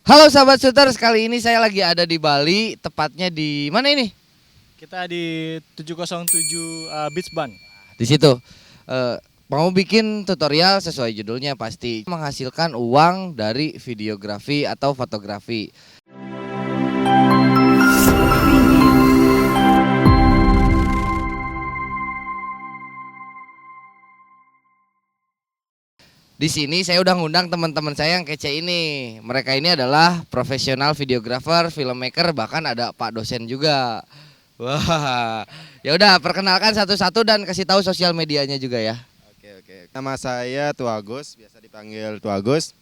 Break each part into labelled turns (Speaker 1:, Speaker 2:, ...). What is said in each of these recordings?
Speaker 1: Halo sahabat Shooters, kali ini saya lagi ada di Bali, tepatnya di mana ini?
Speaker 2: Kita di 707 Beach Bun.
Speaker 1: Di situ. Eh, mau bikin tutorial sesuai judulnya pasti menghasilkan uang dari videografi atau fotografi. Di sini saya udah ngundang teman-teman saya yang kece ini. Mereka ini adalah profesional videographer, filmmaker, bahkan ada Pak dosen juga. Wah, ya udah perkenalkan satu-satu dan kasih tahu sosial medianya juga ya.
Speaker 3: Oke. Nama saya Tuagus, biasa dipanggil Tuagus.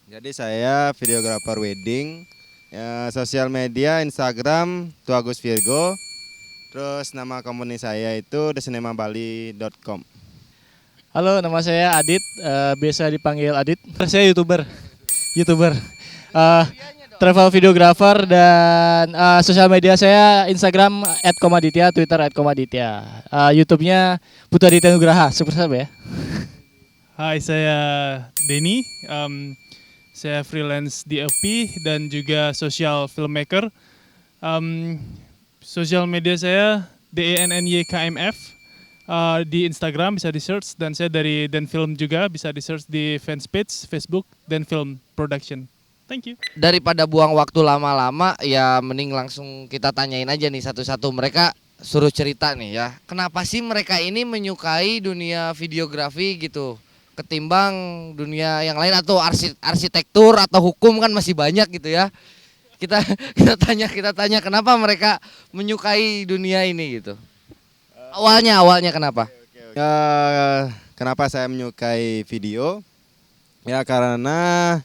Speaker 3: Jadi saya videografer wedding. Ya, sosial media Instagram Tuagus Virgo. Terus nama company saya itu thecinema.bali.com.
Speaker 2: Halo, nama saya Adit, biasa dipanggil Adit. Saya YouTuber, eh, travel videographer dan sosial media saya Instagram @komaditya, Twitter @komaditya, YouTube-nya Putra Aditya Nugraha, super sub ya.
Speaker 4: Hai, saya Denny. Saya freelance DOP dan juga social filmmaker. Sosial media saya DENNYKMF. Di Instagram bisa di search, dan saya dari Denfilm juga bisa di search di fanspage Facebook Denfilm Production. Thank you.
Speaker 1: Daripada buang waktu lama-lama, ya mending langsung kita tanyain aja nih satu-satu. Mereka suruh cerita nih ya, kenapa sih mereka ini menyukai dunia videografi gitu ketimbang dunia yang lain, atau arsitektur atau hukum kan masih banyak gitu ya. Kita kita tanya kenapa mereka menyukai dunia ini gitu. Awalnya kenapa?
Speaker 3: Kenapa saya menyukai video? Ya karena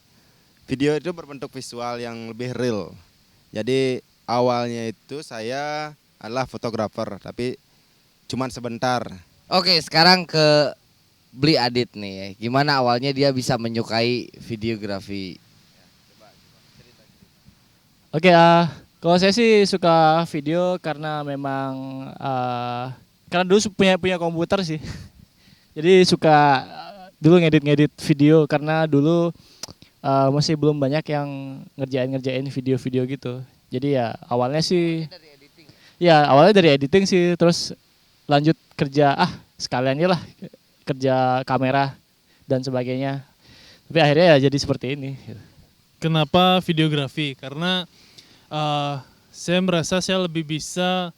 Speaker 3: video itu berbentuk visual yang lebih real. Jadi awalnya itu saya adalah fotografer, tapi cuman sebentar.
Speaker 1: Oke, sekarang ke Bli Adit nih. Gimana awalnya dia bisa menyukai videografi?
Speaker 2: Oke, kalau saya sih suka video karena memang karena dulu punya komputer sih. Jadi suka dulu ngedit video karena dulu masih belum banyak yang ngerjain video-video gitu. Jadi ya awalnya sih awalnya dari editing sih, terus lanjut kerja sekalian lah kerja kamera dan sebagainya. Tapi akhirnya ya jadi seperti ini.
Speaker 4: Kenapa videografi? Karena saya merasa saya lebih bisa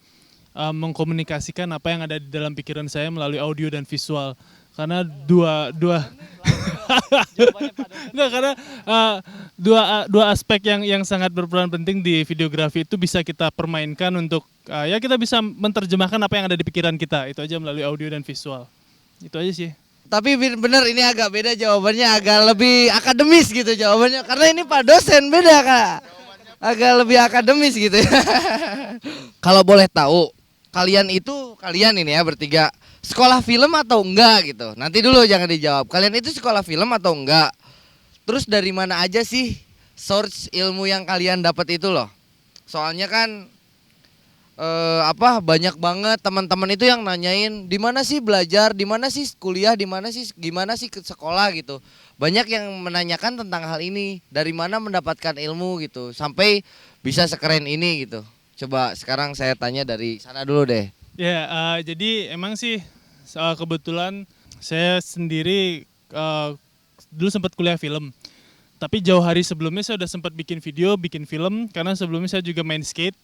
Speaker 4: mengkomunikasikan apa yang ada di dalam pikiran saya melalui audio dan visual. Karena Enggak, karena dua aspek yang sangat berperan penting di videografi itu bisa kita permainkan untuk ya kita bisa menerjemahkan apa yang ada di pikiran kita. Itu aja melalui audio dan visual. Itu aja sih.
Speaker 1: Tapi bener ini agak beda jawabannya, agak lebih akademis gitu jawabannya. Karena ini Pak dosen beda Kak. Agak lebih akademis gitu ya. Kalau boleh tahu, kalian ini ya bertiga sekolah film atau enggak gitu. Nanti dulu jangan dijawab. Kalian itu sekolah film atau enggak? Terus dari mana aja sih source ilmu yang kalian dapat itu loh? Soalnya kan banyak banget teman-teman itu yang nanyain di mana sih belajar, di mana sih kuliah, gimana sih ke sekolah gitu. Banyak yang menanyakan tentang hal ini, dari mana mendapatkan ilmu gitu sampai bisa sekeren ini gitu. Coba sekarang saya tanya dari sana dulu deh.
Speaker 4: Ya, jadi emang sih kebetulan saya sendiri dulu sempat kuliah film. Tapi jauh hari sebelumnya saya udah sempat bikin video, bikin film, karena sebelumnya saya juga main skate.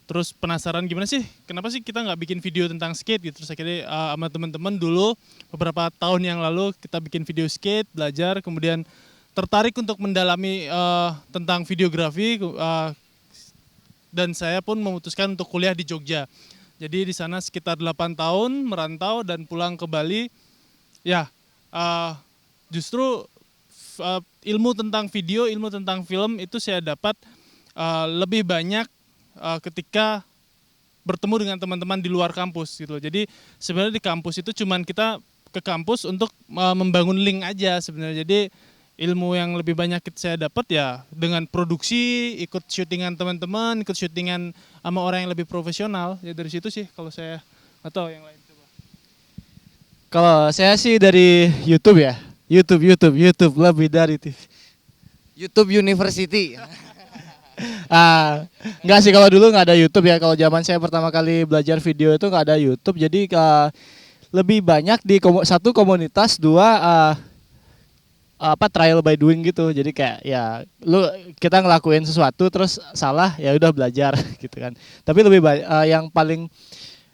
Speaker 4: Terus penasaran gimana sih, kenapa sih kita nggak bikin video tentang skate gitu. Terus akhirnya sama teman-teman dulu beberapa tahun yang lalu kita bikin video skate, belajar, kemudian tertarik untuk mendalami tentang videografi, dan saya pun memutuskan untuk kuliah di Jogja. Jadi di sana sekitar 8 tahun merantau dan pulang ke Bali. Ya, justru ilmu tentang video, ilmu tentang film itu saya dapat lebih banyak ketika bertemu dengan teman-teman di luar kampus gitu. Jadi sebenarnya di kampus itu cuman kita ke kampus untuk membangun link aja sebenarnya. Jadi ilmu yang lebih banyak saya dapat ya dengan produksi, ikut syutingan teman-teman, ikut syutingan sama orang yang lebih profesional. Ya dari situ sih kalau saya, atau yang lain coba.
Speaker 2: Kalau saya sih dari YouTube ya. YouTube lebih dari TV.
Speaker 1: YouTube University.
Speaker 2: Enggak sih, kalau dulu nggak ada YouTube ya. Kalau zaman saya pertama kali belajar video itu nggak ada YouTube. Jadi lebih banyak di satu komunitas, dua trial by doing gitu. Jadi kayak ya kita ngelakuin sesuatu terus salah ya udah belajar gitu kan. Tapi lebih banyak yang paling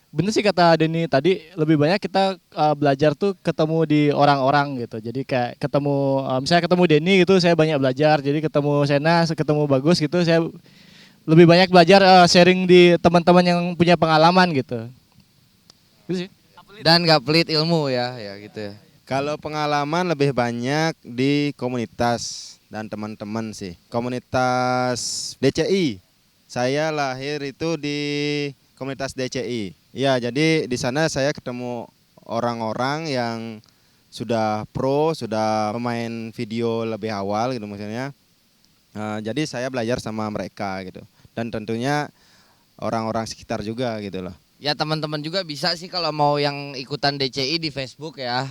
Speaker 2: bener sih kata Denny tadi, lebih banyak kita belajar tuh ketemu di orang-orang gitu. Jadi kayak ketemu misalnya ketemu Denny gitu saya banyak belajar. Jadi ketemu Sena, ketemu Bagus gitu saya lebih banyak belajar sharing di teman-teman yang punya pengalaman gitu. Gitu sih.
Speaker 1: Dan gak pelit ilmu ya gitu ya.
Speaker 3: Kalau pengalaman lebih banyak di komunitas dan teman-teman sih. Komunitas DCI. Saya lahir itu di komunitas DCI. Ya, jadi di sana saya ketemu orang-orang yang sudah pro, sudah pemain video lebih awal gitu maksudnya. Jadi saya belajar sama mereka gitu. Dan tentunya orang-orang sekitar juga gitu loh.
Speaker 1: Ya teman-teman juga bisa sih kalau mau yang ikutan DCI di Facebook ya.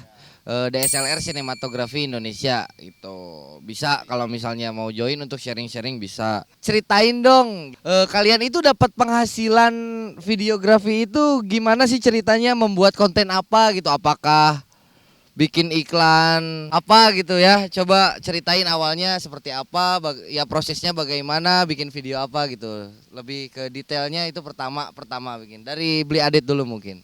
Speaker 1: DSLR Sinematografi Indonesia itu bisa, kalau misalnya mau join untuk sharing-sharing bisa. Ceritain dong, kalian itu dapat penghasilan videografi itu gimana sih ceritanya, membuat konten apa gitu, apakah bikin iklan apa gitu ya, coba ceritain awalnya seperti apa, ya prosesnya bagaimana, bikin video apa gitu, lebih ke detailnya itu pertama bikin dari Beli Adit dulu mungkin.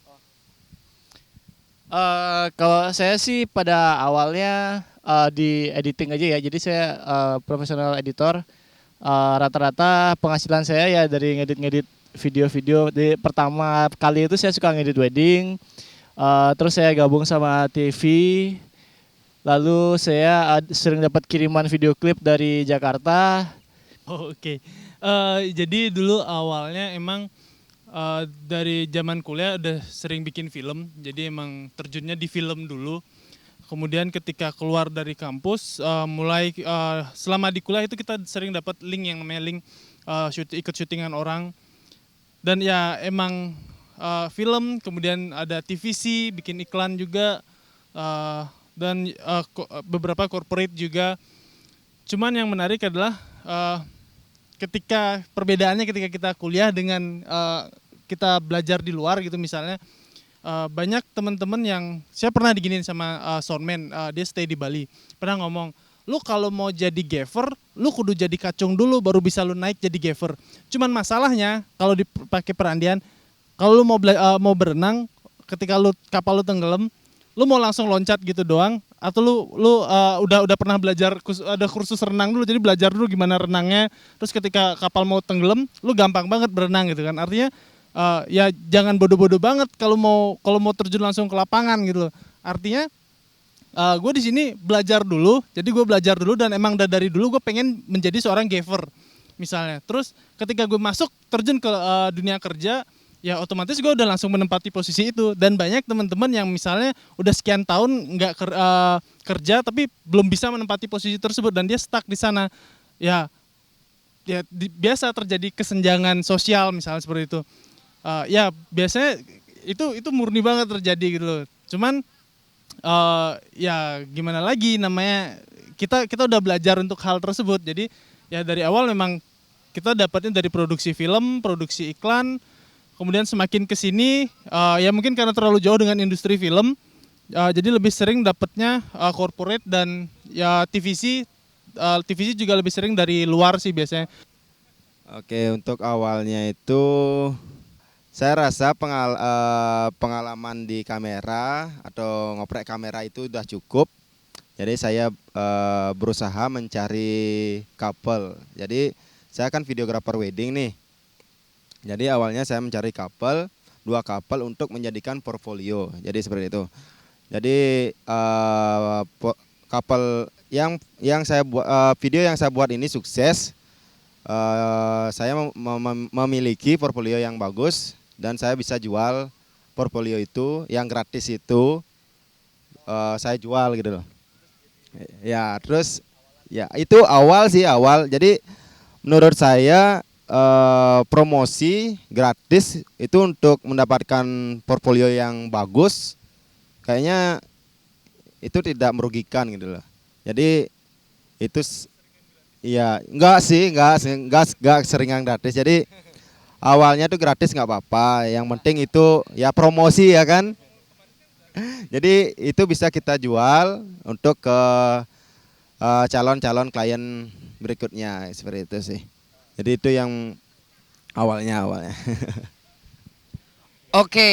Speaker 2: Kalau saya sih pada awalnya di editing aja ya, jadi saya profesional editor. Rata-rata penghasilan saya ya dari ngedit video-video. Di pertama kali itu saya suka ngedit wedding, terus saya gabung sama TV, lalu saya sering dapat kiriman video klip dari Jakarta.
Speaker 4: Oh, oke. Jadi dulu awalnya emang dari zaman kuliah udah sering bikin film, jadi emang terjunnya di film dulu. Kemudian ketika keluar dari kampus, mulai selama di kuliah itu kita sering dapat link yang namanya link ikut syutingan orang. Dan ya emang film, kemudian ada TVC, bikin iklan juga, dan beberapa corporate juga. Cuman yang menarik adalah perbedaannya ketika kita kuliah dengan kita belajar di luar gitu misalnya, banyak teman-teman yang saya pernah diginiin sama soundman, dia stay di Bali, pernah ngomong, lu kalau mau jadi gaffer lu kudu jadi kacung dulu baru bisa lu naik jadi gaffer. Cuman masalahnya kalau dipakai perandian, kalau lu mau berenang, ketika kapal lu tenggelam, lu mau langsung loncat gitu doang, atau lu udah pernah belajar, ada kursus renang dulu, jadi belajar dulu gimana renangnya, terus ketika kapal mau tenggelam lu gampang banget berenang gitu kan. Artinya ya jangan bodoh-bodoh banget kalau mau terjun langsung ke lapangan gitu. Artinya gue di sini belajar dulu, jadi gue belajar dulu dan emang dari dulu gue pengen menjadi seorang gaffer misalnya. Terus ketika gue masuk terjun ke dunia kerja, ya otomatis gue udah langsung menempati posisi itu. Dan banyak teman-teman yang misalnya udah sekian tahun nggak kerja tapi belum bisa menempati posisi tersebut dan dia stuck di sana. Ya biasa terjadi kesenjangan sosial misalnya seperti itu. Ya biasanya itu murni banget terjadi gitu loh. Cuman ya gimana lagi, namanya kita udah belajar untuk hal tersebut. Jadi ya dari awal memang kita dapatnya dari produksi film, produksi iklan. Kemudian semakin kesini ya mungkin karena terlalu jauh dengan industri film, jadi lebih sering dapatnya corporate dan ya TVC juga lebih sering dari luar sih biasanya.
Speaker 3: Oke, untuk awalnya itu saya rasa pengalaman di kamera atau ngoprek kamera itu udah cukup. Jadi saya berusaha mencari couple. Jadi saya kan videografer wedding nih. Jadi awalnya saya mencari dua couple untuk menjadikan portfolio. Jadi seperti itu. Jadi couple yang saya buat, video yang saya buat ini sukses. Saya memiliki portfolio yang bagus dan saya bisa jual portfolio itu, yang gratis itu saya jual gitu loh. Ya terus ya itu awal. Jadi menurut saya promosi gratis itu untuk mendapatkan portfolio yang bagus kayaknya itu tidak merugikan gitu loh. Jadi itu Iya, enggak seringan gratis. Jadi awalnya tuh gratis nggak apa-apa. Yang penting itu ya promosi ya kan. Jadi itu bisa kita jual untuk ke calon-calon klien berikutnya seperti itu sih. Jadi itu yang awalnya.
Speaker 1: Oke,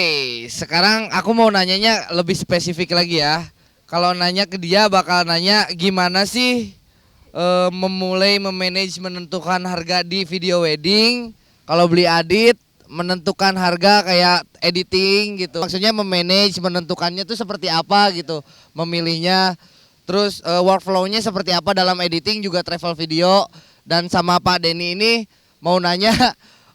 Speaker 1: sekarang aku mau nanyanya lebih spesifik lagi ya. Kalau nanya ke dia bakal nanya gimana sih memulai memanage menentukan harga di video wedding. Kalau beli adit menentukan harga kayak editing gitu. Maksudnya memanage menentukannya tuh seperti apa gitu. Memilihnya terus workflow-nya seperti apa dalam editing juga travel video. Dan sama Pak Denny ini mau nanya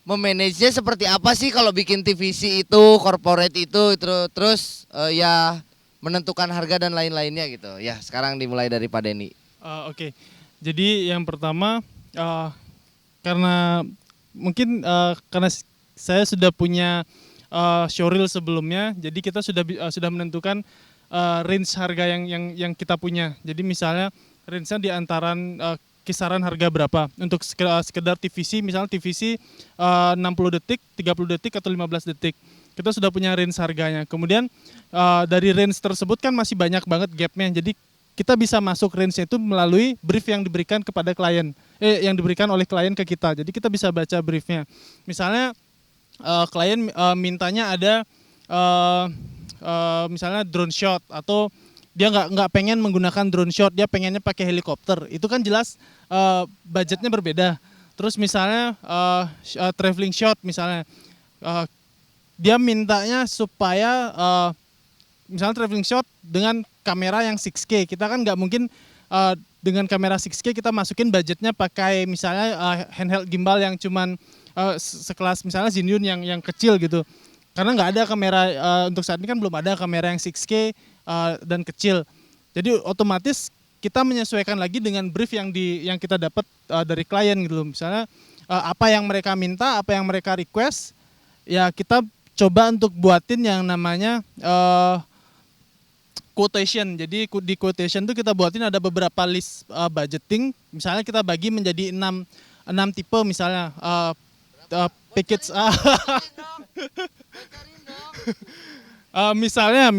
Speaker 1: memanage-nya seperti apa sih kalau bikin TVC itu, corporate itu terus ya menentukan harga dan lain-lainnya gitu. Ya, sekarang dimulai dari Pak Denny.
Speaker 4: Oke. Jadi yang pertama karena mungkin karena saya sudah punya showreel sebelumnya, jadi kita sudah menentukan range harga yang kita punya. Jadi misalnya range-nya di antaran kisaran harga berapa untuk sekedar TVC, misalnya TVC 60 detik, 30 detik atau 15 detik. Kita sudah punya range harganya. Kemudian dari range tersebut kan masih banyak banget gapnya. Jadi kita bisa masuk range-nya itu melalui brief yang diberikan kepada klien, yang diberikan oleh klien ke kita. Jadi kita bisa baca briefnya. Misalnya klien mintanya ada misalnya drone shot atau dia nggak pengen menggunakan drone shot, dia pengennya pakai helikopter. Itu kan jelas budgetnya berbeda. Terus misalnya traveling shot misalnya, dia mintanya supaya misalnya traveling shot dengan kamera yang 6K. Kita kan nggak mungkin dengan kamera 6K kita masukin budgetnya pakai misalnya handheld gimbal yang cuman sekelas misalnya Zinun yang kecil gitu. Karena nggak ada kamera untuk saat ini kan belum ada kamera yang 6K dan kecil. Jadi otomatis kita menyesuaikan lagi dengan brief yang kita dapat dari klien gitu. Misalnya apa yang mereka minta, apa yang mereka request, ya kita coba untuk buatin yang namanya quotation. Jadi di quotation itu kita buatin ada beberapa list budgeting. Misalnya kita bagi menjadi 6 tipe misalnya package A. misalnya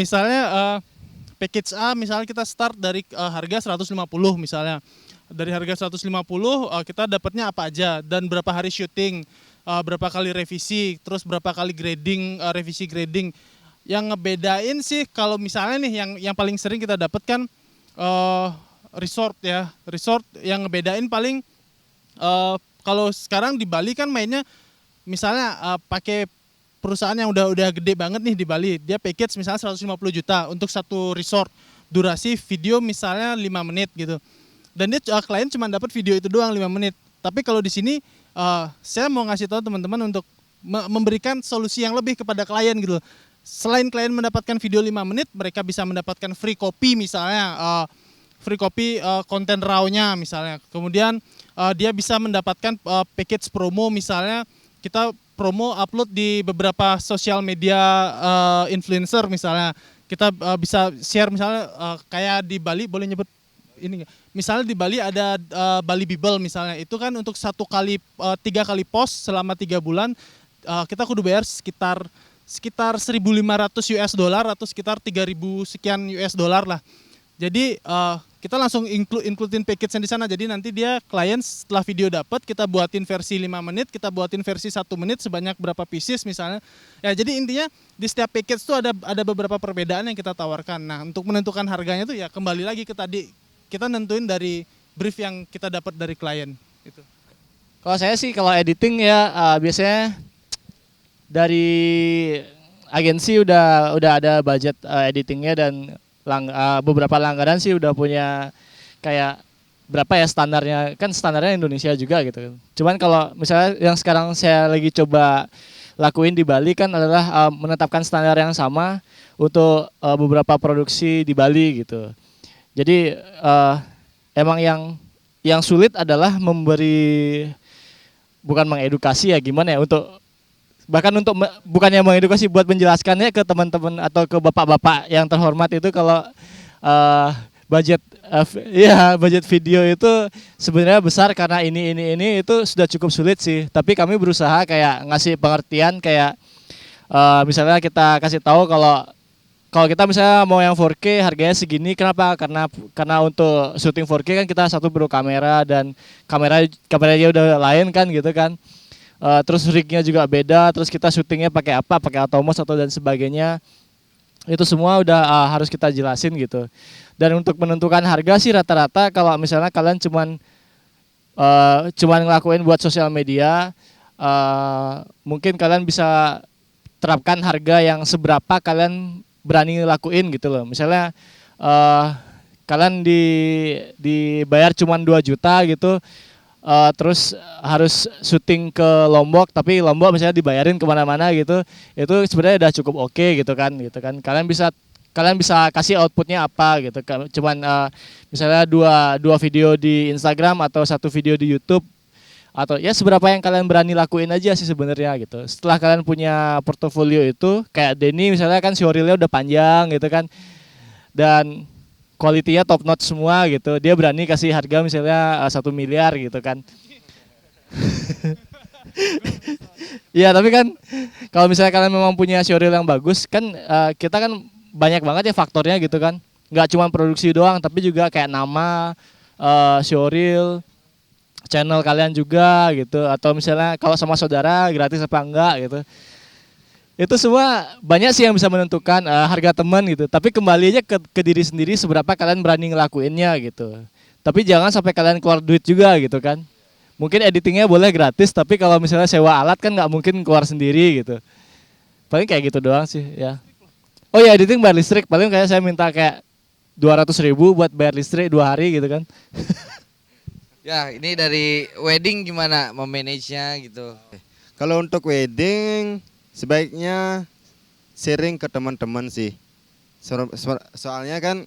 Speaker 4: package A misalnya kita start dari harga 150 misalnya. Dari harga 150 kita dapatnya apa aja dan berapa hari syuting, berapa kali revisi, terus berapa kali grading, revisi grading. Yang ngebedain sih kalau misalnya nih yang paling sering kita dapatkan resort ya. Resort yang ngebedain paling kalau sekarang di Bali kan mainnya misalnya pakai perusahaan yang udah gede banget nih di Bali, dia package misalnya 150 juta untuk satu resort, durasi video misalnya 5 menit gitu. Dan dia klien cuma dapat video itu doang 5 menit. Tapi kalau di sini saya mau ngasih tahu teman-teman untuk memberikan solusi yang lebih kepada klien gitu. Selain klien mendapatkan video 5 menit, mereka bisa mendapatkan free copy misalnya, free copy konten raw-nya misalnya. Kemudian dia bisa mendapatkan package promo misalnya, kita promo upload di beberapa sosial media influencer misalnya. Kita bisa share misalnya kayak di Bali boleh nyebut ini nggak? Misalnya di Bali ada Bali Bible misalnya. Itu kan untuk 3 kali post selama 3 bulan kita kudu bayar sekitar 1.500 US dollar atau sekitar 3.000 sekian US dollar lah. Jadi kita langsung includein package di sana. Jadi nanti dia klien setelah video dapat kita buatin versi 5 menit, kita buatin versi 1 menit sebanyak berapa pieces misalnya. Ya jadi intinya di setiap package itu ada beberapa perbedaan yang kita tawarkan. Nah, untuk menentukan harganya tuh ya kembali lagi ke tadi kita nentuin dari brief yang kita dapat dari klien gitu.
Speaker 2: Kalau saya sih kalau editing ya biasanya dari agensi udah ada budget editingnya dan beberapa langganan sih udah punya kayak berapa ya standarnya, kan standarnya Indonesia juga gitu. Cuman kalau misalnya yang sekarang saya lagi coba lakuin di Bali kan adalah menetapkan standar yang sama untuk beberapa produksi di Bali gitu. Jadi emang yang sulit adalah bukan mengedukasi ya gimana ya bukannya mengedukasi buat menjelaskannya ke teman-teman atau ke bapak-bapak yang terhormat itu kalau budget budget video itu sebenarnya besar karena ini itu sudah cukup sulit sih. Tapi kami berusaha kayak ngasih pengertian kayak misalnya kita kasih tahu kalau kita misalnya mau yang 4K harganya segini, kenapa? Karena untuk syuting 4K kan kita satu perlu kamera dan kameranya udah lain kan gitu kan. Terus rignya juga beda, terus kita syutingnya pakai apa? Pakai Atomos atau dan sebagainya. Itu semua udah harus kita jelasin gitu. Dan untuk menentukan harga sih rata-rata kalau misalnya kalian cuman ngelakuin buat sosial media, mungkin kalian bisa terapkan harga yang seberapa kalian berani lakuin gitu loh. Misalnya kalian dibayar cuma 2 juta gitu, terus harus syuting ke Lombok, tapi Lombok misalnya dibayarin kemana-mana gitu, itu sebenarnya udah cukup oke gitu kan. Kalian bisa kasih outputnya apa gitu. Cuman misalnya dua video di Instagram atau 1 video di YouTube, atau ya seberapa yang kalian berani lakuin aja sih sebenarnya gitu. Setelah kalian punya portofolio itu, kayak Denny misalnya kan showreel-nya udah panjang gitu kan, dan kualitinya top notch semua gitu, dia berani kasih harga misalnya 1 miliar gitu kan. Iya tapi kan kalau misalnya kalian memang punya showreel yang bagus kan, kita kan banyak banget ya faktornya gitu kan. Nggak cuma produksi doang, tapi juga kayak nama, showreel, channel kalian juga gitu, atau misalnya kalau sama saudara gratis apa enggak gitu. Itu semua banyak sih yang bisa menentukan harga teman gitu. Tapi kembali aja ke diri sendiri seberapa kalian berani ngelakuinnya gitu. Tapi jangan sampai kalian keluar duit juga gitu kan. Mungkin editingnya boleh gratis, tapi kalau misalnya sewa alat kan nggak mungkin keluar sendiri gitu. Paling kayak gitu doang sih ya. Oh ya, editing bayar listrik, paling kayak saya minta kayak 200.000 buat bayar listrik 2 hari gitu kan.
Speaker 1: Ya, ini dari wedding gimana memanage-nya gitu?
Speaker 3: Kalau untuk wedding sebaiknya sharing ke teman-teman sih. Soalnya kan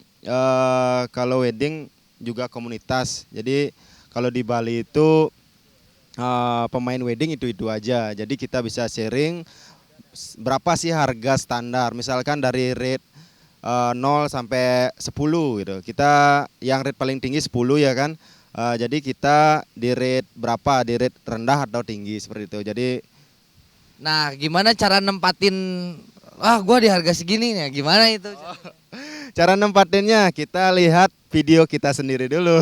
Speaker 3: kalau wedding juga komunitas. Jadi kalau di Bali itu pemain wedding itu aja. Jadi kita bisa sharing berapa sih harga standar. Misalkan dari rate 0 sampai 10 gitu. Kita yang rate paling tinggi 10 ya kan. Jadi kita di rate berapa, di rate rendah atau tinggi seperti itu. Jadi,
Speaker 1: nah gimana cara nempatin, gua di harga segini nih, gimana itu?
Speaker 3: cara nempatinnya kita lihat video kita sendiri dulu.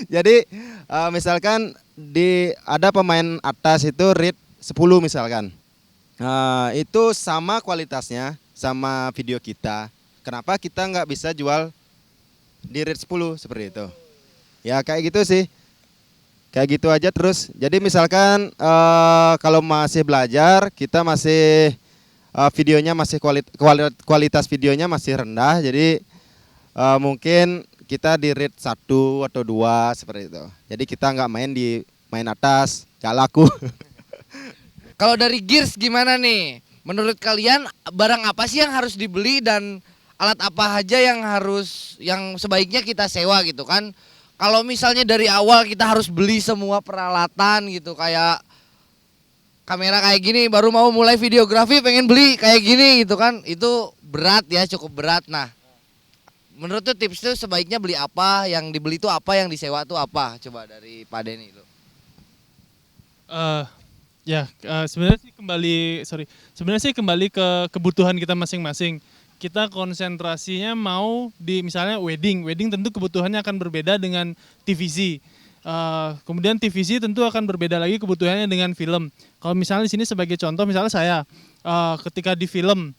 Speaker 3: Jadi misalkan ada pemain atas itu rate 10 misalkan, itu sama kualitasnya sama video kita. Kenapa kita nggak bisa jual di rate 10 seperti itu? Ya kayak gitu sih, kayak gitu aja terus. Jadi misalkan kalau masih belajar, kita masih videonya masih kualitas videonya masih rendah, jadi mungkin kita di rate 1 atau 2 seperti itu. Jadi kita nggak main atas, nggak laku.
Speaker 1: Kalau dari Gears gimana nih? Menurut kalian barang apa sih yang harus dibeli dan alat apa aja yang sebaiknya kita sewa gitu kan? Kalau misalnya dari awal kita harus beli semua peralatan gitu, kayak kamera kayak gini, baru mau mulai videografi pengen beli kayak gini gitu kan, itu berat ya, cukup berat. Nah, menurut tuh tips tuh sebaiknya beli apa, yang dibeli tuh apa, yang disewa tuh apa? Coba dari Pak Denny dulu.
Speaker 4: Sebenarnya sih kembali ke kebutuhan kita masing-masing. Kita konsentrasinya mau di misalnya wedding tentu kebutuhannya akan berbeda dengan TVC. Kemudian TVC tentu akan berbeda lagi kebutuhannya dengan film. Kalau misalnya di sini sebagai contoh, misalnya saya ketika di film,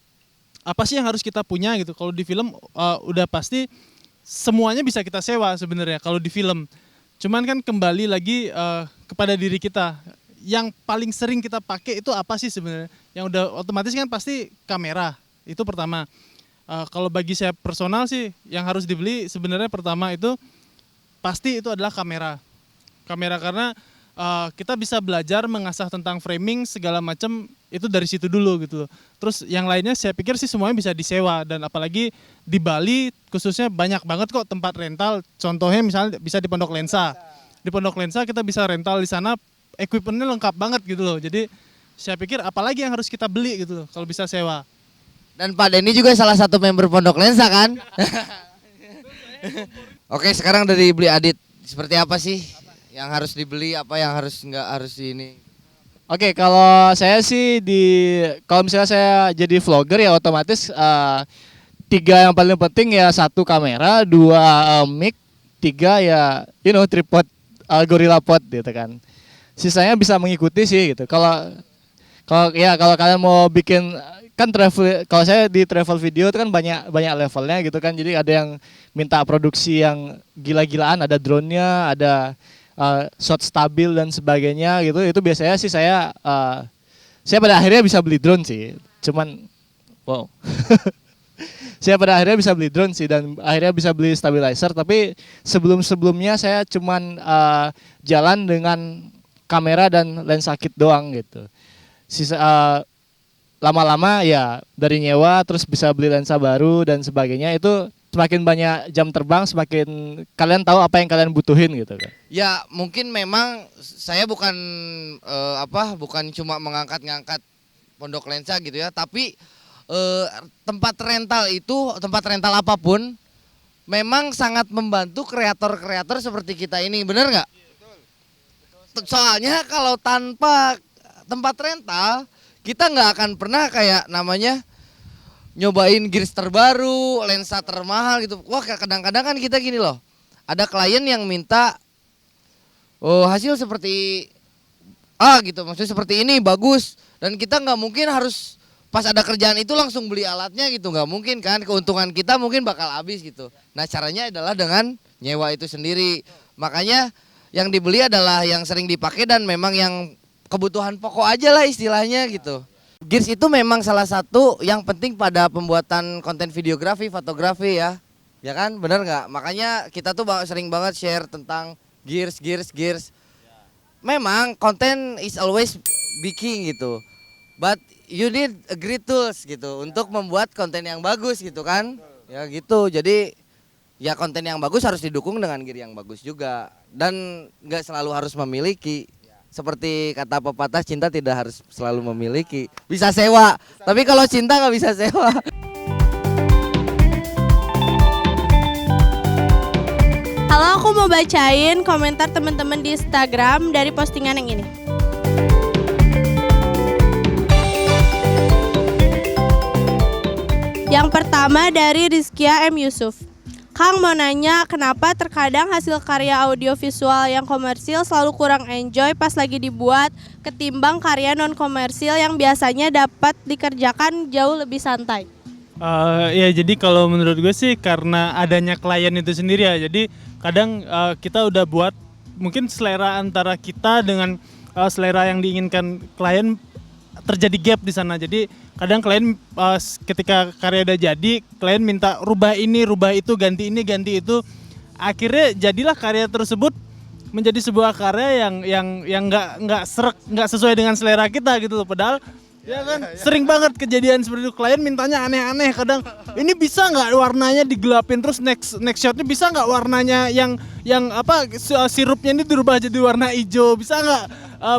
Speaker 4: apa sih yang harus kita punya gitu? Kalau di film udah pasti semuanya bisa kita sewa sebenarnya kalau di film. Cuman kan kembali lagi kepada diri kita. Yang paling sering kita pakai itu apa sih sebenarnya? Yang udah otomatis kan pasti kamera. Itu pertama. Kalau bagi saya personal sih yang harus dibeli sebenarnya pertama itu pasti itu adalah kamera. Kamera karena kita bisa belajar mengasah tentang framing segala macam itu dari situ dulu gitu loh. Terus yang lainnya saya pikir sih semuanya bisa disewa, dan apalagi di Bali khususnya banyak banget kok tempat rental. Contohnya misalnya bisa di Pondok Lensa. Di Pondok Lensa kita bisa rental di sana, equipmentnya lengkap banget gitu loh. Jadi saya pikir apalagi yang harus kita beli gitu loh kalau bisa sewa.
Speaker 1: Dan Pak Denny juga salah satu member Pondok Lensa kan? Oke, sekarang dari beli Adit, seperti apa sih yang harus dibeli, apa yang harus nggak harus ini?
Speaker 2: Oke, kalau saya sih kalau misalnya saya jadi vlogger ya otomatis tiga yang paling penting ya, satu kamera, dua mic, tiga ya tripod, Gorilla Pod gitu kan. Sisanya bisa mengikuti sih gitu. Kalau kalau kalian mau bikin kan travel, kalau saya di travel video itu kan banyak levelnya gitu kan. Jadi ada yang minta produksi yang gila-gilaan, ada drone-nya, ada shot stabil dan sebagainya gitu. Itu biasanya sih saya pada akhirnya bisa beli drone sih. Cuman wow. Saya pada akhirnya bisa beli drone sih dan akhirnya bisa beli stabilizer, tapi sebelumnya saya cuman jalan dengan kamera dan lensa kit doang gitu. Sisa lama-lama ya dari nyewa terus bisa beli lensa baru dan sebagainya. Itu semakin banyak jam terbang, semakin kalian tahu apa yang kalian butuhin gitu kan.
Speaker 1: Ya mungkin memang saya bukan bukan cuma mengangkat-ngangkat pondok lensa gitu ya, tapi tempat rental apapun memang sangat membantu kreator-kreator seperti kita ini, bener nggak? Soalnya kalau tanpa tempat rental kita nggak akan pernah kayak namanya nyobain gears terbaru, lensa termahal gitu. Wah, kadang-kadang kan kita gini loh, ada klien yang minta hasil seperti gitu, maksudnya seperti ini bagus, dan kita nggak mungkin harus pas ada kerjaan itu langsung beli alatnya gitu, nggak mungkin kan, keuntungan kita mungkin bakal habis gitu. Nah caranya adalah dengan nyewa itu sendiri, makanya yang dibeli adalah yang sering dipakai dan memang yang kebutuhan pokok aja lah istilahnya gitu. Gears itu memang salah satu yang penting pada pembuatan konten videografi, fotografi ya kan, bener nggak? Makanya kita tuh sering banget share tentang gears. Memang konten is always baking gitu, but you need a great tools gitu untuk membuat konten yang bagus gitu kan, ya gitu. Jadi ya konten yang bagus harus didukung dengan gear yang bagus juga, dan nggak selalu harus memiliki. Seperti kata pepatah, cinta tidak harus selalu memiliki, bisa sewa, tapi kalau cinta nggak bisa sewa.
Speaker 5: Halo, aku mau bacain komentar teman-teman di Instagram dari postingan yang ini. Yang pertama dari Rizkia M. Yusuf. Kang mau nanya, kenapa terkadang hasil karya audiovisual yang komersil selalu kurang enjoy pas lagi dibuat ketimbang karya non komersil yang biasanya dapat dikerjakan jauh lebih santai?
Speaker 4: Ya jadi kalau menurut gue sih karena adanya klien itu sendiri ya. Jadi kadang kita udah buat mungkin selera antara kita dengan selera yang diinginkan klien terjadi gap di sana. Jadi kadang klien ketika karya udah jadi, klien minta rubah ini, rubah itu, ganti ini, ganti itu. Akhirnya jadilah karya tersebut menjadi sebuah karya yang nggak sesuai dengan selera kita gitu loh. Padahal ya kan sering banget kejadian seperti itu, klien mintanya aneh-aneh. Kadang ini bisa nggak warnanya digelapin, terus next shotnya bisa nggak warnanya yang sirupnya ini dirubah jadi warna hijau, bisa nggak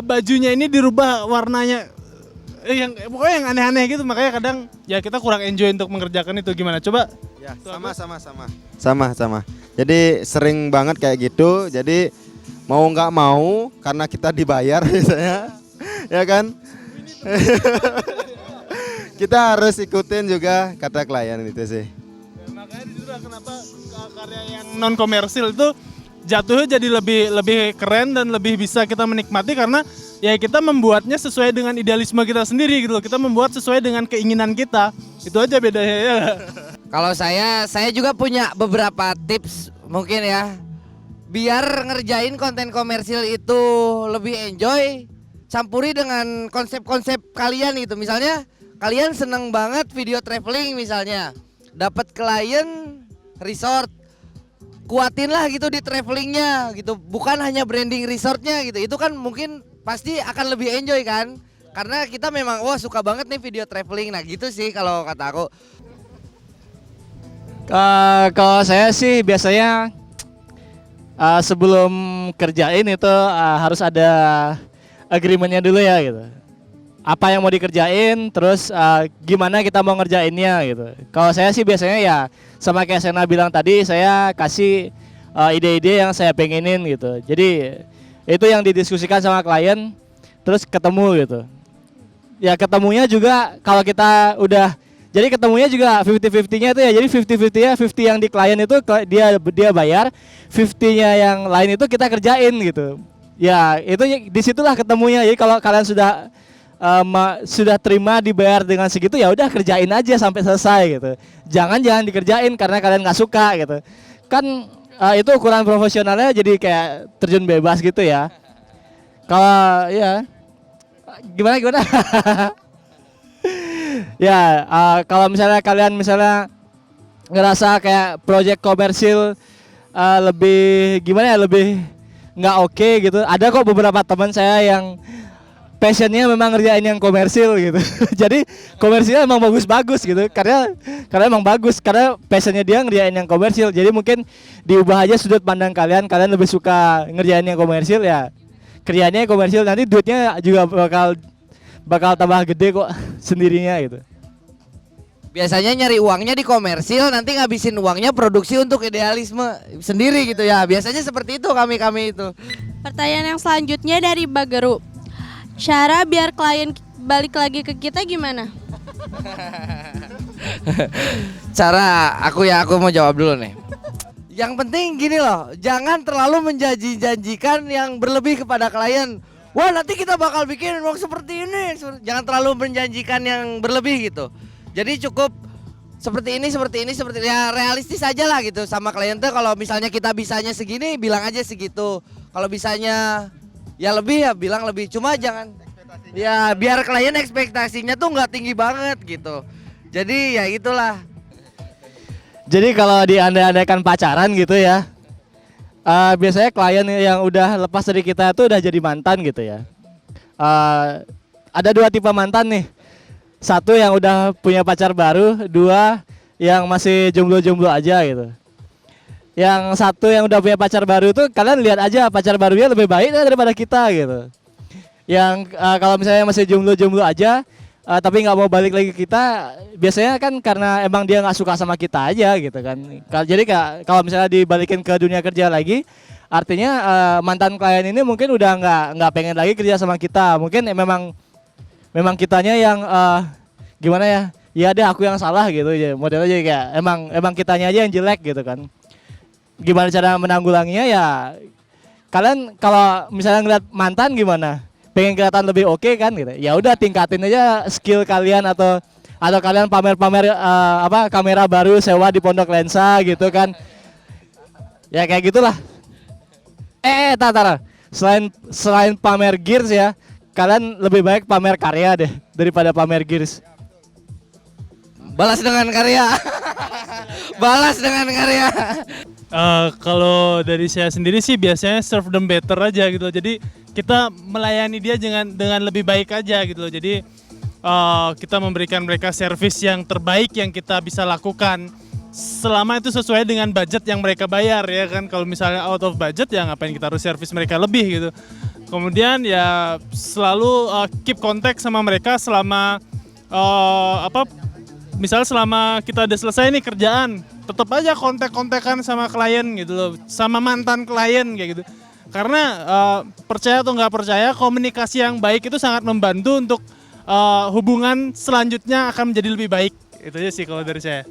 Speaker 4: bajunya ini dirubah warnanya yang pokoknya yang aneh-aneh gitu. Makanya kadang ya kita kurang enjoy untuk mengerjakan itu. Gimana coba?
Speaker 3: Ya, sama. Jadi sering banget kayak gitu. Jadi mau nggak mau karena kita dibayar misalnya, ya kan? Kita harus ikutin juga kata klien itu sih.
Speaker 4: Ya, makanya itulah kenapa karya yang non komersil itu jatuhnya jadi lebih keren dan lebih bisa kita menikmati karena ya kita membuatnya sesuai dengan idealisme kita sendiri gitu loh. Kita membuat sesuai dengan keinginan kita. Itu aja bedanya ya.
Speaker 1: Kalau saya juga punya beberapa tips mungkin ya, biar ngerjain konten komersil itu lebih enjoy, campuri dengan konsep-konsep kalian gitu. Misalnya kalian seneng banget video traveling misalnya, dapat klien resort, kuatin lah gitu di travelingnya gitu, bukan hanya branding resortnya gitu. Itu kan mungkin pasti akan lebih enjoy kan, karena kita memang suka banget nih video traveling. Nah gitu sih kalau kata aku.
Speaker 2: Kalau saya sih biasanya sebelum kerjain itu harus ada agreementnya dulu ya gitu. apa yang mau dikerjain, terus gimana kita mau ngerjainnya gitu. Kalau saya sih biasanya ya sama kayak Sena bilang tadi, saya kasih ide-ide yang saya pengenin gitu. Jadi itu yang didiskusikan sama klien, terus ketemu gitu. Ya ketemunya juga kalau kita udah, jadi ketemunya juga 50-50-nya itu ya, jadi 50-50-nya 50 yang di klien itu dia bayar, 50-nya yang lain itu kita kerjain gitu. Ya itu disitulah ketemunya. Jadi kalau kalian sudah terima dibayar dengan segitu, ya udah kerjain aja sampai selesai gitu. Jangan dikerjain karena kalian nggak suka gitu. Kan itu ukuran profesionalnya, jadi kayak terjun bebas gitu ya. Kalau ya gimana? Ya kalau misalnya kalian ngerasa kayak project komersil lebih gimana ya, lebih nggak oke gitu. Ada kok beberapa teman saya yang passionnya memang ngerjain yang komersil gitu. Jadi komersilnya emang bagus-bagus gitu. Karena emang bagus, karena passionnya dia ngerjain yang komersil. Jadi mungkin diubah aja sudut pandang kalian lebih suka ngerjain yang komersil, ya kerjanya yang komersil, nanti duitnya juga bakal tambah gede kok sendirinya gitu.
Speaker 1: Biasanya nyari uangnya di komersil, nanti ngabisin uangnya produksi untuk idealisme sendiri gitu ya. Biasanya seperti itu kami itu.
Speaker 5: Pertanyaan yang selanjutnya dari Bageru. Cara biar klien balik lagi ke kita gimana?
Speaker 1: Cara aku mau jawab dulu nih. Yang penting gini loh, jangan terlalu menjanjikan yang berlebih kepada klien. Wah, nanti kita bakal bikin uang seperti ini. Jangan terlalu menjanjikan yang berlebih gitu. Jadi cukup seperti ini, ya realistis aja lah gitu sama klien tuh. Kalau misalnya kita bisanya segini, bilang aja segitu. Kalau bisanya ya lebih, ya bilang lebih. Cuma jangan ya biar klien ekspektasinya tuh nggak tinggi banget gitu. Jadi ya itulah.
Speaker 2: Jadi kalau diandai-andaikan pacaran gitu ya, biasanya klien yang udah lepas dari kita tuh udah jadi mantan gitu ya. Ada 2 tipe mantan nih. 1 yang udah punya pacar baru, 2 yang masih jomblo-jomblo aja gitu. Yang 1 yang udah punya pacar baru tuh, kalian lihat aja pacar barunya lebih baik daripada kita gitu. Yang kalau misalnya masih jomblo-jomblo aja, tapi nggak mau balik lagi ke kita, biasanya kan karena emang dia nggak suka sama kita aja gitu kan. Jadi kalau misalnya dibalikin ke dunia kerja lagi, artinya mantan klien ini mungkin udah nggak pengen lagi kerja sama kita. Mungkin memang kitanya yang gimana ya? Ya deh aku yang salah gitu ya. Modelnya jadi kayak emang kitanya aja yang jelek gitu kan. Gimana cara menanggulanginya ya? Kalian kalau misalnya ngeliat mantan gimana? Pengen kelihatan lebih oke kan gitu. Ya udah tingkatin aja skill kalian, atau kalian pamer-pamer kamera baru sewa di Pondok Lensa gitu kan. Ya kayak gitulah. Tara. Selain pamer gears ya, kalian lebih baik pamer karya deh daripada pamer gears.
Speaker 1: Balas dengan karya. Balas dengan karya.
Speaker 4: Kalau dari saya sendiri sih biasanya serve them better aja gitu. Jadi kita melayani dia dengan lebih baik aja gitu loh. Jadi kita memberikan mereka servis yang terbaik yang kita bisa lakukan. Selama itu sesuai dengan budget yang mereka bayar ya kan. Kalau misalnya out of budget ya ngapain kita harus servis mereka lebih gitu. Kemudian ya selalu keep contact sama mereka selama misalnya selama kita udah selesai nih kerjaan, tetap aja kontak-kontakan sama klien gitu loh, sama mantan klien kayak gitu. Karena percaya atau nggak percaya, komunikasi yang baik itu sangat membantu untuk hubungan selanjutnya akan menjadi lebih baik. Itu aja sih kalau dari saya.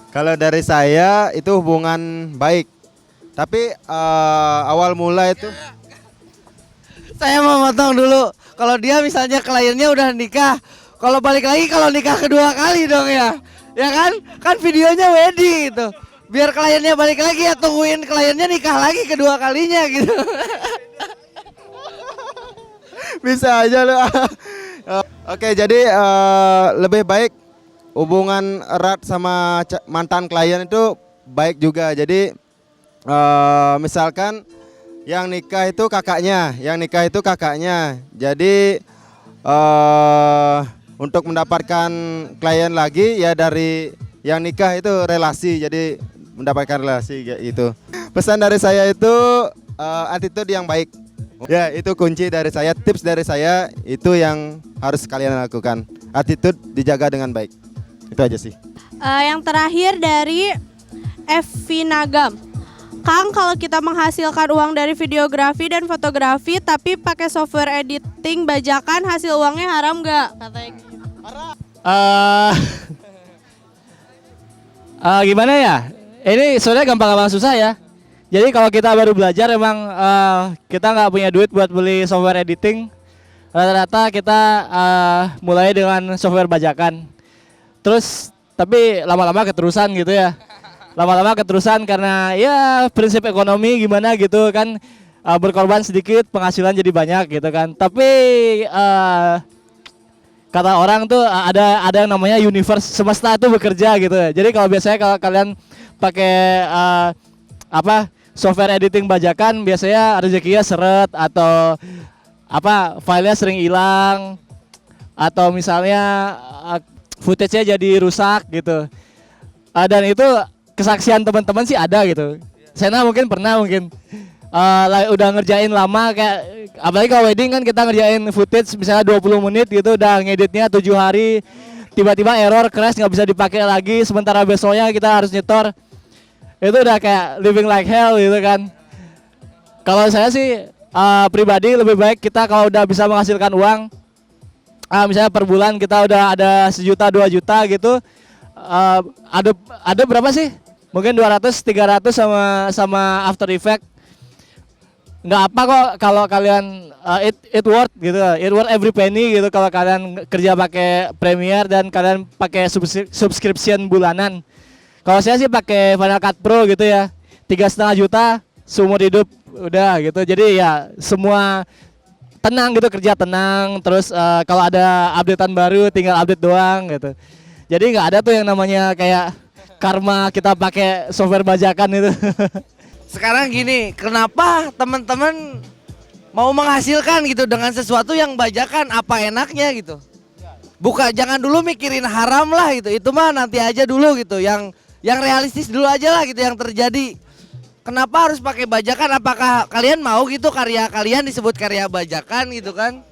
Speaker 3: Kalau dari saya itu hubungan baik. Tapi awal mula itu
Speaker 1: Saya mau potong dulu. Kalau dia misalnya kliennya udah nikah, kalau balik lagi kalau nikah kedua kali dong ya. Ya kan? Kan videonya wedding gitu. Biar kliennya balik lagi ya, tungguin kliennya nikah lagi kedua kalinya gitu.
Speaker 3: bisa aja lo. Oke, jadi lebih baik hubungan erat sama mantan klien itu baik juga. Jadi misalkan yang nikah itu kakaknya, Jadi untuk mendapatkan klien lagi ya dari yang nikah itu relasi, jadi mendapatkan relasi gitu. Pesan dari saya itu attitude yang baik Ya, itu kunci dari saya, tips dari saya itu yang harus kalian lakukan. Attitude dijaga dengan baik. Itu aja sih.
Speaker 5: Yang terakhir dari Evi Nagam. Kang, kalau kita menghasilkan uang dari videografi dan fotografi tapi pakai software editing bajakan, hasil uangnya haram nggak? Katanya gitu.
Speaker 2: Gimana ya? Ini sebenarnya gampang-gampang susah ya. Jadi kalau kita baru belajar emang kita nggak punya duit buat beli software editing. Rata-rata kita mulai dengan software bajakan. Terus tapi lama-lama keterusan gitu ya. Lama-lama keterusan karena ya prinsip ekonomi gimana gitu kan, berkorban sedikit penghasilan jadi banyak gitu kan. Tapi kata orang tuh ada yang namanya universe, semesta itu bekerja gitu. Jadi kalau biasanya kalau kalian pakai software editing bajakan, biasanya rezekinya seret atau filenya sering hilang atau misalnya footage-nya jadi rusak gitu. Dan itu kesaksian teman-teman sih ada gitu. Sena mungkin pernah udah ngerjain lama, kayak apalagi kalau wedding kan kita ngerjain footage misalnya 20 menit gitu, udah ngeditnya 7 hari, tiba-tiba error, crash, nggak bisa dipakai lagi, sementara besoknya kita harus nyetor. Itu udah kayak living like hell gitu kan. Kalau saya sih pribadi lebih baik kita kalau udah bisa menghasilkan uang, misalnya per bulan kita udah ada 1 juta 2 juta gitu, ada berapa sih? Mungkin 200 300 sama After Effect. Nggak apa kok kalau kalian it worth gitu. It worth every penny gitu kalau kalian kerja pakai Premiere dan kalian pakai subscription bulanan. Kalau saya sih pakai Final Cut Pro gitu ya. 3,5 juta seumur hidup udah gitu. Jadi ya semua tenang gitu, kerja tenang. Terus kalau ada updatean baru tinggal update doang gitu. Jadi nggak ada tuh yang namanya kayak karma kita pakai software bajakan itu.
Speaker 1: Sekarang gini, kenapa teman-teman mau menghasilkan gitu dengan sesuatu yang bajakan, apa enaknya gitu? Jangan dulu mikirin haram lah gitu. Itu mah nanti aja dulu gitu. Yang realistis dulu aja lah gitu yang terjadi. Kenapa harus pakai bajakan? Apakah kalian mau gitu karya kalian disebut karya bajakan gitu kan?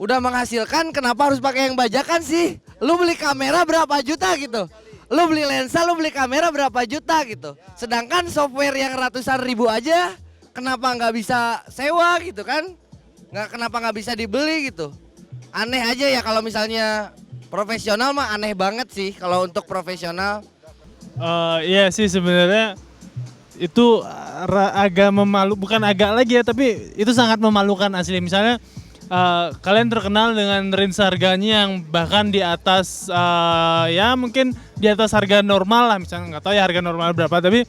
Speaker 1: Udah menghasilkan, kenapa harus pakai yang bajakan sih? Lu beli kamera berapa juta gitu? Lu beli lensa, lu beli kamera berapa juta gitu. Sedangkan software yang ratusan ribu aja, kenapa nggak bisa sewa gitu kan? Kenapa nggak bisa dibeli gitu? Aneh aja ya kalau misalnya profesional mah aneh banget sih kalau untuk profesional.
Speaker 4: Iya sih sebenarnya itu agak bukan agak lagi ya, tapi itu sangat memalukan asli. Misalnya kalian terkenal dengan range harganya yang bahkan di atas ya mungkin di atas harga normal lah, misalnya nggak tahu ya harga normal berapa, tapi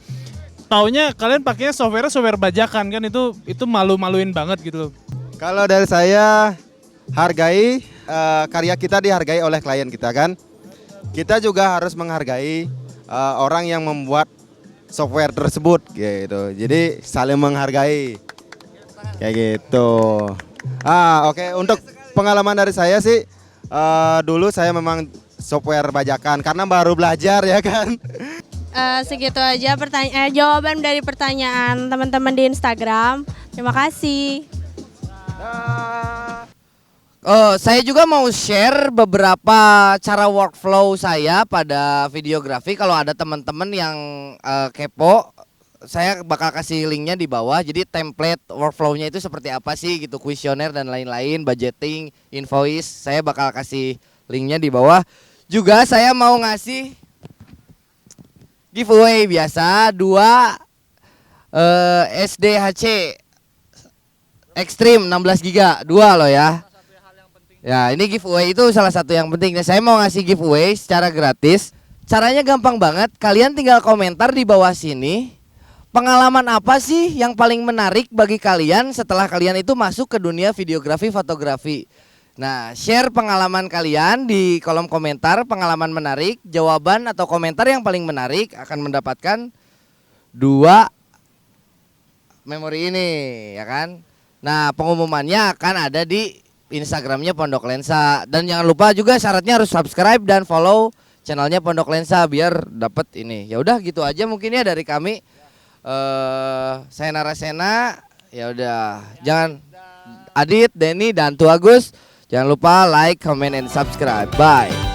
Speaker 4: taunya kalian pakainya software bajakan kan, itu malu-maluin banget gitu.
Speaker 3: Kalau dari saya, hargai karya kita dihargai oleh klien kita kan. Kita juga harus menghargai orang yang membuat software tersebut gitu. Jadi saling menghargai kayak gitu. Oke. Untuk pengalaman dari saya sih, dulu saya memang software bajakan karena baru belajar ya kan.
Speaker 5: Segitu aja jawaban dari pertanyaan teman-teman di Instagram. Terima kasih.
Speaker 1: Saya juga mau share beberapa cara workflow saya pada videografi. Kalau ada teman-teman yang kepo, saya bakal kasih linknya di bawah. Jadi template workflow-nya itu seperti apa sih gitu, kuesioner dan lain-lain, budgeting, invoice. Saya bakal kasih linknya di bawah. Juga saya mau ngasih giveaway biasa 2 SDHC Extreme 16 GB 2 loh ya. Ya, ini giveaway itu salah satu yang penting. Nah, saya mau ngasih giveaway secara gratis. Caranya gampang banget. Kalian tinggal komentar di bawah sini. Pengalaman apa sih yang paling menarik bagi kalian setelah kalian itu masuk ke dunia videografi, fotografi? Nah, share pengalaman kalian di kolom komentar, pengalaman menarik, jawaban atau komentar yang paling menarik akan mendapatkan 2 memori ini, ya kan? Nah, pengumumannya akan ada di Instagramnya Pondok Lensa. Dan jangan lupa juga syaratnya harus subscribe dan follow channelnya Pondok Lensa biar dapat ini. Ya udah gitu aja mungkin ya dari kami. Saya Narasena. Ya udah, jangan Adit, Denny, dan Tuagus. Jangan lupa like, comment, and subscribe. Bye.